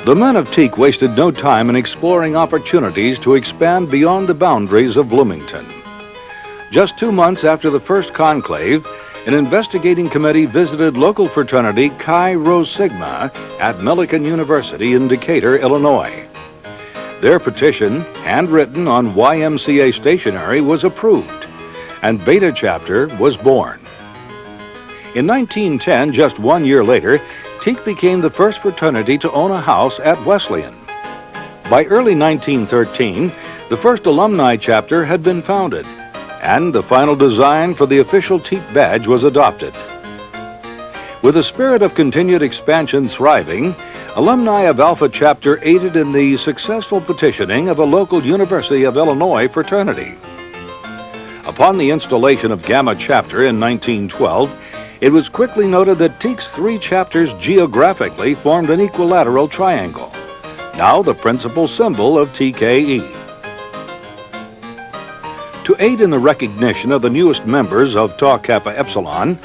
The men of Teak wasted no time in exploring opportunities to expand beyond the boundaries of Bloomington. Just 2 months after the first conclave, an investigating committee visited local fraternity Chi Rho Sigma at Millikan University in Decatur, Illinois. Their petition, handwritten on YMCA stationery, was approved, and Beta Chapter was born. In 1910, just 1 year later, Teak became the first fraternity to own a house at Wesleyan. By early 1913, the first alumni chapter had been founded, and the final design for the official Teak badge was adopted. With the spirit of continued expansion thriving, alumni of Alpha Chapter aided in the successful petitioning of a local University of Illinois fraternity. Upon the installation of Gamma Chapter in 1912, it was quickly noted that Teak's 3 chapters geographically formed an equilateral triangle, now the principal symbol of TKE. To aid in the recognition of the newest members of Tau Kappa Epsilon,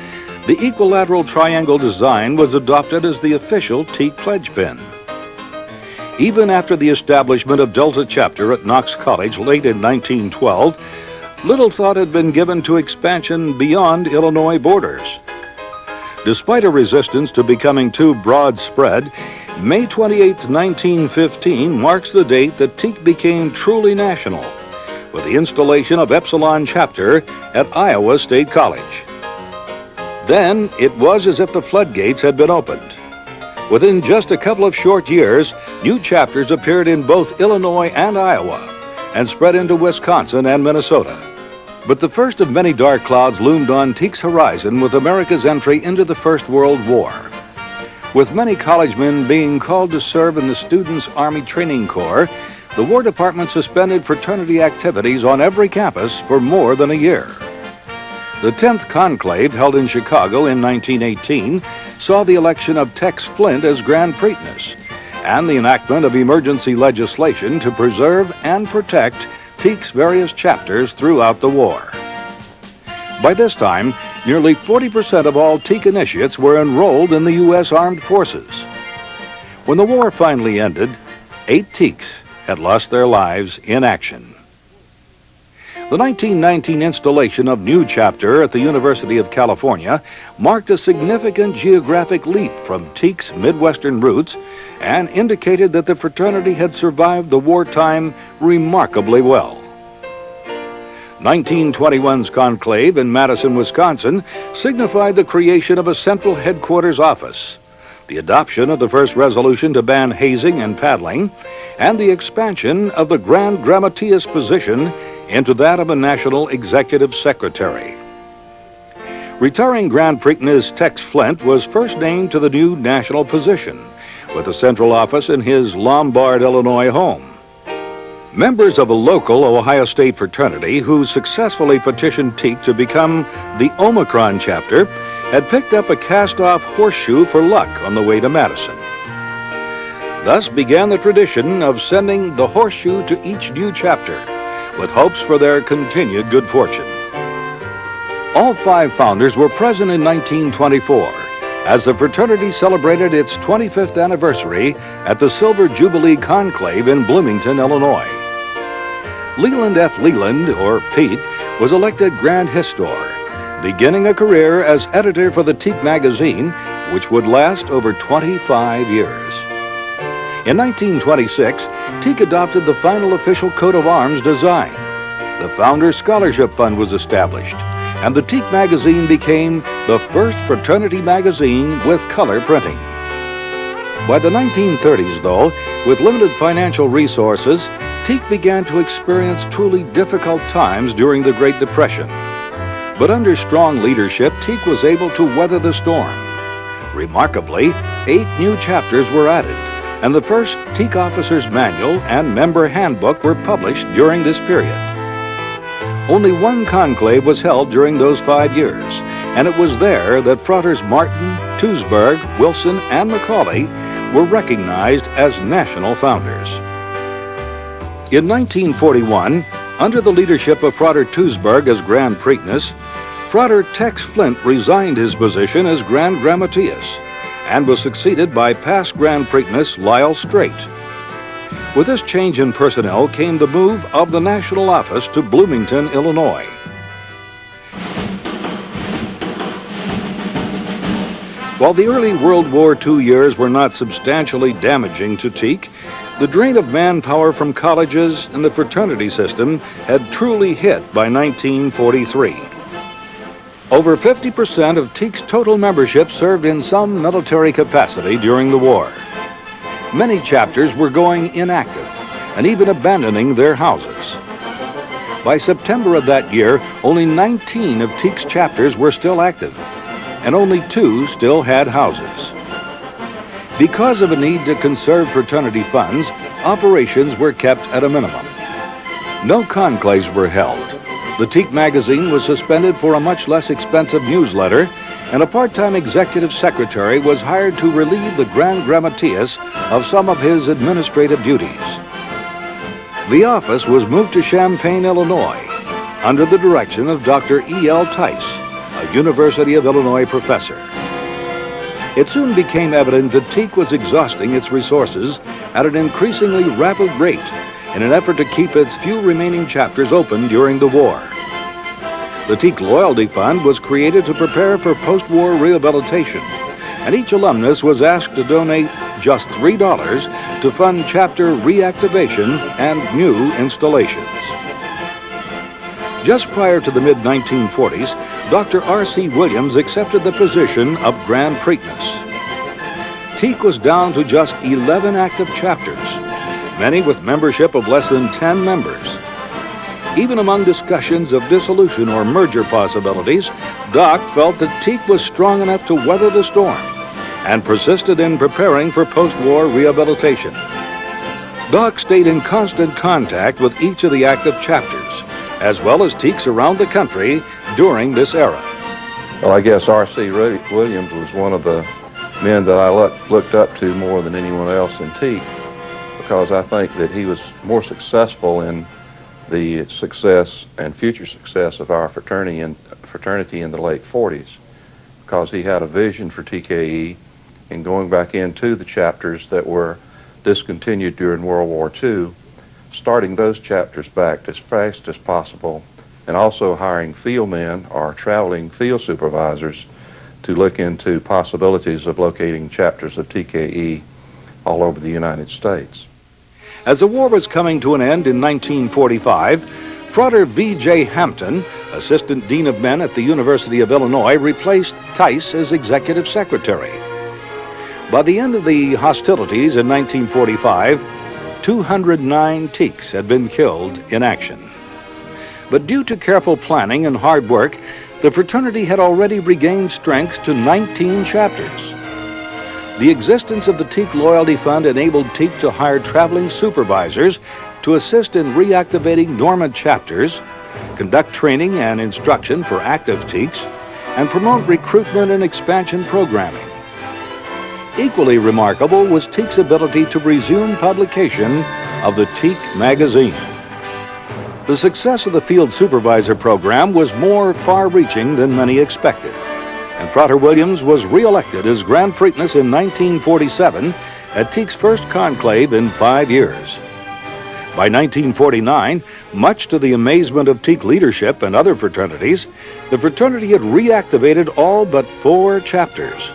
the equilateral triangle design was adopted as the official Teak pledge pin. Even after the establishment of Delta Chapter at Knox College late in 1912, little thought had been given to expansion beyond Illinois borders. Despite a resistance to becoming too broad spread, May 28, 1915 marks the date that Teak became truly national, with the installation of Epsilon Chapter at Iowa State College. Then it was as if the floodgates had been opened. Within just a couple of short years, new chapters appeared in both Illinois and Iowa, and spread into Wisconsin and Minnesota. But the first of many dark clouds loomed on Teak's horizon with America's entry into the First World War. With many college men being called to serve in the Students' Army Training Corps, the War Department suspended fraternity activities on every campus for more than a year. The 10th conclave, held in Chicago in 1918, saw the election of Tex Flint as Grand Preteness, and the enactment of emergency legislation to preserve and protect Teak's various chapters throughout the war. By this time, nearly 40% of all Teak initiates were enrolled in the U.S. Armed Forces. When the war finally ended, 8 Teaks had lost their lives in action. The 1919 installation of New Chapter at the University of California marked a significant geographic leap from Teak's Midwestern roots and indicated that the fraternity had survived the wartime remarkably well. 1921's conclave in Madison, Wisconsin signified the creation of a central headquarters office, the adoption of the first resolution to ban hazing and paddling, and the expansion of the Grand Grammateus position into that of a National Executive Secretary. Retiring Grand Preteness Tex Flint was first named to the new national position, with a central office in his Lombard, Illinois home. Members of a local Ohio State fraternity who successfully petitioned Teak to become the Omicron chapter had picked up a cast-off horseshoe for luck on the way to Madison. Thus began the tradition of sending the horseshoe to each new chapter, with hopes for their continued good fortune. All 5 founders were present in 1924 as the fraternity celebrated its 25th anniversary at the Silver Jubilee Conclave in Bloomington, Illinois. Leland F. Leland, or Pete, was elected Grand Histor, beginning a career as editor for the Teak magazine, which would last over 25 years. In 1926, Teak adopted the final official coat of arms design. The Founders Scholarship Fund was established, and the Teak magazine became the first fraternity magazine with color printing. By the 1930s, though, with limited financial resources, Teak began to experience truly difficult times during the Great Depression. But under strong leadership, Teak was able to weather the storm. Remarkably, 8 new chapters were added, and the first Teak Officer's Manual and Member Handbook were published during this period. Only 1 conclave was held during those 5 years, and it was there that Fratres Martin, Tuesberg, Wilson, and Macaulay were recognized as national founders. In 1941, under the leadership of Frater Tuesberg as Grand Preteness, Frater Tex Flint resigned his position as Grand Grammateus, and was succeeded by past Grand Prix Lyle Strait. With this change in personnel came the move of the national office to Bloomington, Illinois. While the early World War II years were not substantially damaging to teak, the drain of manpower from colleges and the fraternity system had truly hit by 1943. Over 50% of teak's total membership served in some military capacity during the war. Many chapters were going inactive and even abandoning their houses. By September of that year, only 19 of teak's chapters were still active, and only 2 still had houses. Because of a need to conserve fraternity funds, operations were kept at a minimum. No conclaves were held. The teak magazine was suspended for a much less expensive newsletter, and a part-time executive secretary was hired to relieve the Grand Grammateus of some of his administrative duties. The office was moved to Champaign, Illinois, under the direction of Dr. E.L. Tice, a University of Illinois professor. It soon became evident that teak was exhausting its resources at an increasingly rapid rate in an effort to keep its few remaining chapters open during the war. The Teak Loyalty Fund was created to prepare for post-war rehabilitation, and each alumnus was asked to donate just $3 to fund chapter reactivation and new installations. Just prior to the mid-1940s, Dr. R.C. Williams accepted the position of Grand Prix. Teak was down to just 11 active chapters, many with membership of less than 10 members. Even among discussions of dissolution or merger possibilities, Doc felt that Teak was strong enough to weather the storm and persisted in preparing for post-war rehabilitation. Doc stayed in constant contact with each of the active chapters, as well as teaks around the country during this era. Well, I guess R.C. Williams was one of the men that I looked up to more than anyone else in teak, because I think that he was more successful in the success and future success of our fraternity in the late 40s, because he had a vision for TKE and going back into the chapters that were discontinued during World War II, starting those chapters back as fast as possible, and also hiring field men or traveling field supervisors to look into possibilities of locating chapters of TKE all over the United States. As the war was coming to an end in 1945, Frater V.J. Hampton, Assistant Dean of Men at the University of Illinois, replaced Tice as Executive Secretary. By the end of the hostilities in 1945, 209 teaks had been killed in action. But due to careful planning and hard work, the fraternity had already regained strength to 19 chapters. The existence of the Teak Loyalty Fund enabled Teak to hire traveling supervisors to assist in reactivating dormant chapters, conduct training and instruction for active teaks, and promote recruitment and expansion programming. Equally remarkable was Teak's ability to resume publication of the Teak magazine. The success of the Field Supervisor program was more far-reaching than many expected, and Frater Williams was re-elected as Grand Prix in 1947 at Teak's first conclave in 5 years. By 1949, much to the amazement of Teak leadership and other fraternities, the fraternity had reactivated all but 4 chapters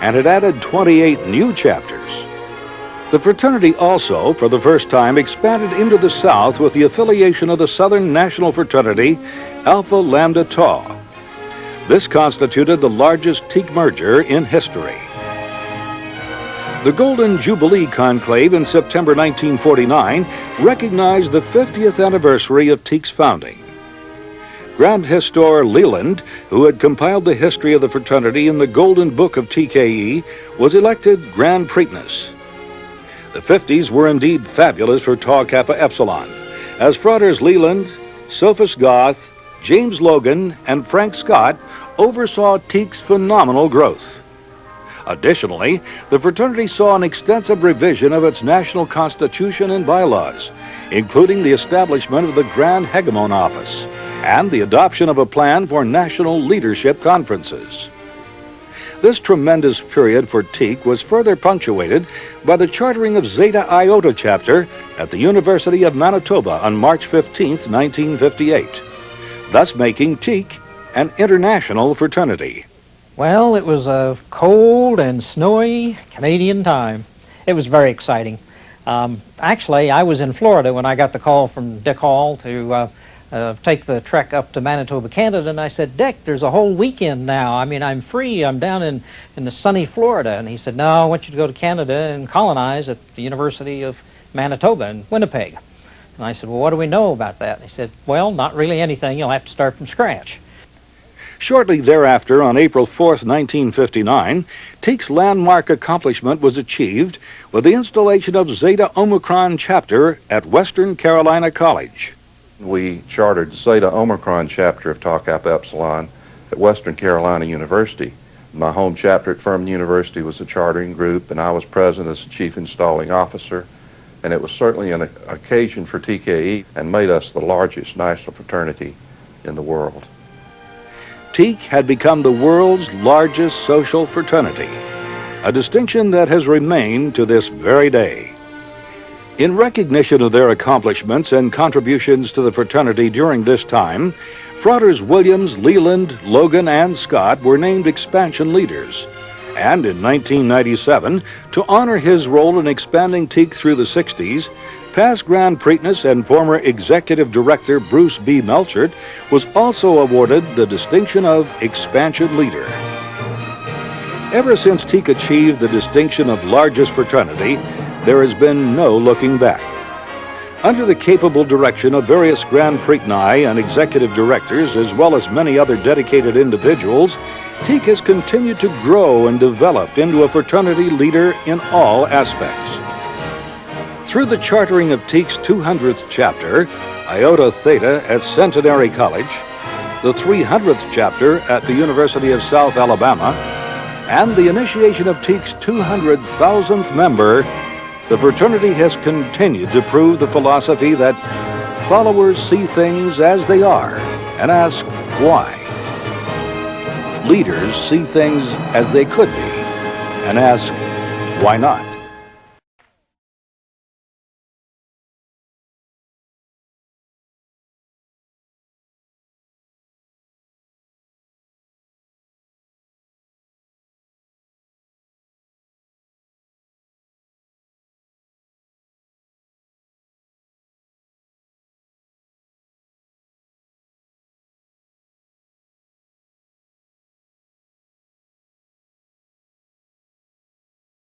and had added 28 new chapters. The fraternity also, for the first time, expanded into the South with the affiliation of the Southern National Fraternity, Alpha Lambda Tau. This constituted the largest Teak merger in history. The Golden Jubilee Conclave in September 1949 recognized the 50th anniversary of Teak's founding. Grand Historian Leland, who had compiled the history of the fraternity in the Golden Book of TKE, was elected Grand Prix. The 50s were indeed fabulous for Tau Kappa Epsilon, as Fraters Leland, Sophus Goth, James Logan, and Frank Scott oversaw Teak's phenomenal growth. Additionally, the fraternity saw an extensive revision of its national constitution and bylaws, including the establishment of the Grand Hegemon office and the adoption of a plan for national leadership conferences. This tremendous period for Teak was further punctuated by the chartering of Zeta Iota chapter at the University of Manitoba on March 15, 1958, thus making Teak an international fraternity. Well, it was a cold and snowy Canadian time. It was very exciting. Actually, I was in Florida when I got the call from Dick Hall to take the trek up to Manitoba, Canada, and I said, Dick, there's a whole weekend now. I mean, I'm free. I'm down in the sunny Florida. And he said, no, I want you to go to Canada and colonize at the University of Manitoba in Winnipeg. And I said, well, what do we know about that? And he said, well, not really anything. You'll have to start from scratch. Shortly thereafter, on April 4, 1959, Teak's landmark accomplishment was achieved with the installation of Zeta Omicron chapter at Western Carolina College. We chartered Zeta Omicron chapter of Tau Kappa Epsilon at Western Carolina University. My home chapter at Furman University was a chartering group, and I was present as the chief installing officer. And it was certainly an occasion for TKE and made us the largest national fraternity in the world. Teak had become the world's largest social fraternity, a distinction that has remained to this very day. In recognition of their accomplishments and contributions to the fraternity during this time, Fratres Williams, Leland, Logan, and Scott were named expansion leaders. And in 1997, to honor his role in expanding Teak through the 60s, past Grand Preakness and former executive director Bruce B. Melchert was also awarded the distinction of Expansion Leader. Ever since Teak achieved the distinction of largest fraternity, there has been no looking back. Under the capable direction of various Grand Preakness and executive directors, as well as many other dedicated individuals, Teak has continued to grow and develop into a fraternity leader in all aspects. Through the chartering of Teak's 200th chapter, Iota Theta at Centenary College, the 300th chapter at the University of South Alabama, and the initiation of Teak's 200,000th member, the fraternity has continued to prove the philosophy that followers see things as they are and ask why. Leaders see things as they could be and ask why not.